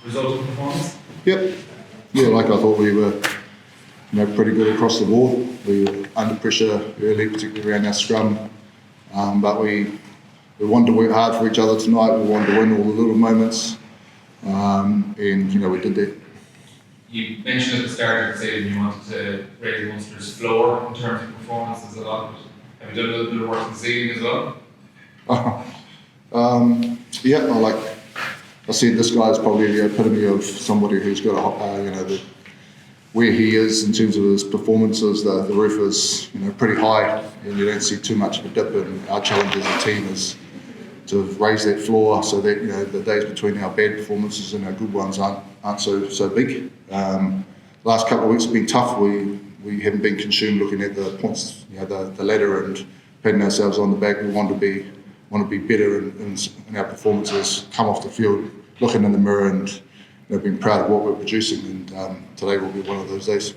result of the performance? Yep. Yeah, like I thought we were pretty good across the board. We were under pressure early, particularly around our scrum, but we wanted to work hard for each other tonight. We wanted to win all the little moments, and we did that. You mentioned at the start of the season you wanted to raise Munster's floor in terms of performances a lot. Have you done a little bit of work in the ceiling as well? I see this guy is probably the epitome of somebody who's got where he is in terms of his performances. The roof is pretty high, and you don't see too much of a dip. And our challenge as a team is to raise that floor so that the days between our bad performances and our good ones aren't so big. Last couple of weeks have been tough. We haven't been consumed looking at the points, the ladder, and patting ourselves on the back. We want to be better in our performances. Come off the field, looking in the mirror, and being proud of what we're producing. And today will be one of those days.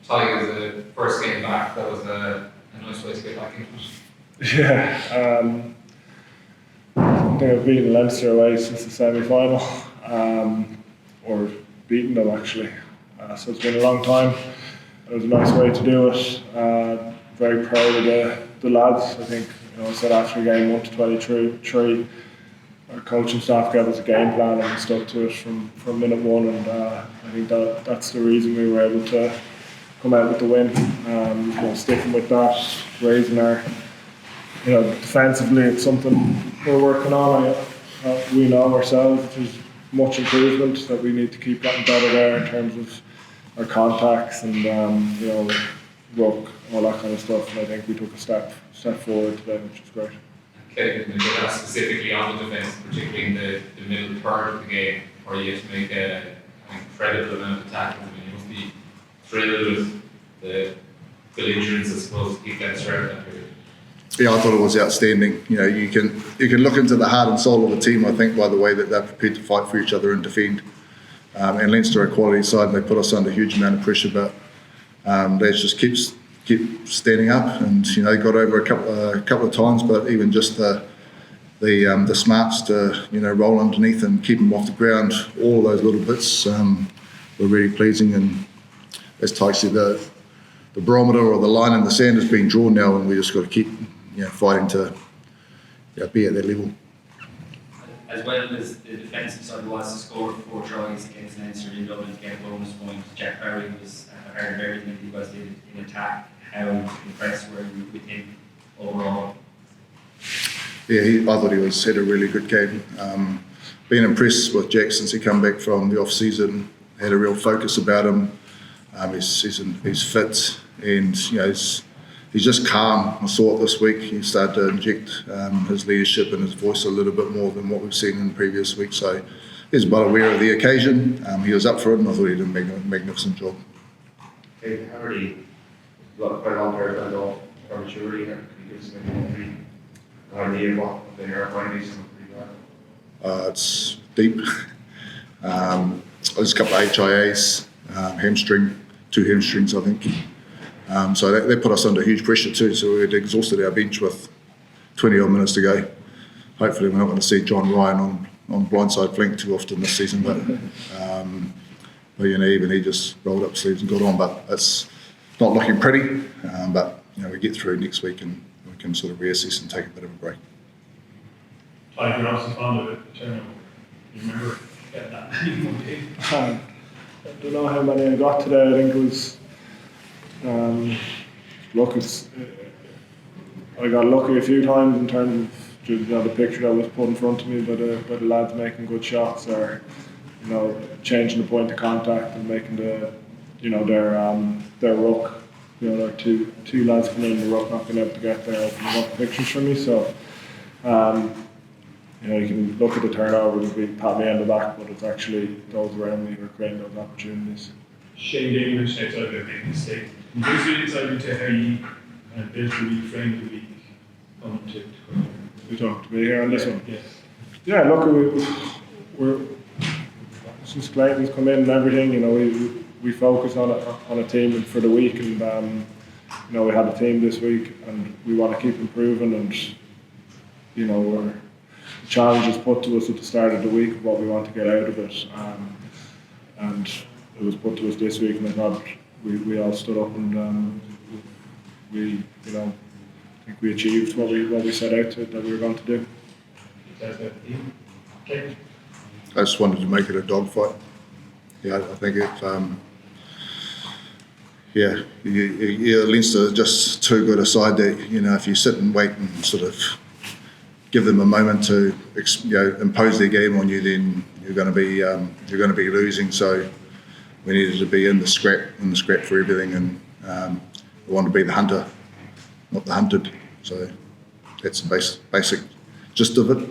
Tadhg, as the first game back, that was a nice way to get back into it. Yeah. I think I've beaten Leinster away since the semi-final, or beaten them actually. So it's been a long time. It was a nice way to do it. Very proud of the lads. I think I said after game 1 to 23, our coaching staff gave us a game plan and we stuck to it from minute one. And I think that's the reason we were able to come out with the win. Sticking with that, raising our. Defensively, it's something we're working on. We know ourselves there's much improvement that we need to keep getting better there in terms of our contacts and ruck, all that kind of stuff. And I think we took a step forward today, which is great. Okay, and specifically on the defence, particularly in the middle third of the game, where you have to make an incredible amount of tackles. I mean, you must be thrilled with the belligerence, I suppose, to keep that throughout that period. Yeah, I thought it was outstanding. You can look into the heart and soul of the team, I think, by the way that they're prepared to fight for each other and defend. And Leinster are a quality side, and they put us under a huge amount of pressure, but they just keep standing up, and they got over a couple of times, but even just the smarts to roll underneath and keep them off the ground, all of those little bits were really pleasing. And as Tadhg said, the barometer or the line in the sand has been drawn now, and we just got to keep fighting to be at that level. As well as the defensive side was to score 4 tries against Leinster in Dublin to get a bonus point. Jack Barry was at the heart of everything he was in attack. How impressed were you with him overall? Yeah, I thought he had a really good game. Been impressed with Jack since he come back from the off-season. Had a real focus about him. He's fit, and he's just calm. I saw it this week. He started to inject his leadership and his voice a little bit more than what we've seen in the previous week. So he's well aware of the occasion. He was up for it, and I thought he did a magnificent job. Hey, how are you? Quite a long period of time for maturity here. Can you give us maybe an idea of what the hair findings are? It's deep. There's a couple of HIAs, hamstring, 2 hamstrings, I think. So that put us under huge pressure too. So we had exhausted our bench with 20 odd minutes to go. Hopefully we're not going to see John Ryan on blindside flank too often this season. But even he just rolled up sleeves and got on. But it's not looking pretty. But we get through next week and we can sort of reassess and take a bit of a break. You're obviously fond of it. You remember getting that many one day? I don't know how many I got today. I think it was. I got lucky a few times in terms of the picture that was put in front of me by the lads making good shots, or changing the point of contact and making their ruck. There are two lads coming in the ruck not being able to get there, opening up pictures for me. So you can look at the turnovers and we pat me on the back, but it's actually those around me who are creating those opportunities. Shane Daly mentioned outside about making mistakes. Can you just really insight into how you built the league, framed the league, coming to You talking to me here on this one? Yes. Yeah, look, we're since Clayton's come in and everything, we focus on a team for the week, and we had a team this week, and we want to keep improving, and challenges put to us at the start of the week, what we want to get out of it, and it was put to us this week, and I thought we all stood up and we I think we achieved what we set out to that we were going to do. Okay. I just wanted to make it a dogfight. Yeah, I think Leinster are just too good a side that, if you sit and wait and sort of give them a moment to, impose their game on you, then you're going to be losing. So we needed to be in the scrap for everything, and we wanted to be the hunter, not the hunted. So that's the basic gist of it.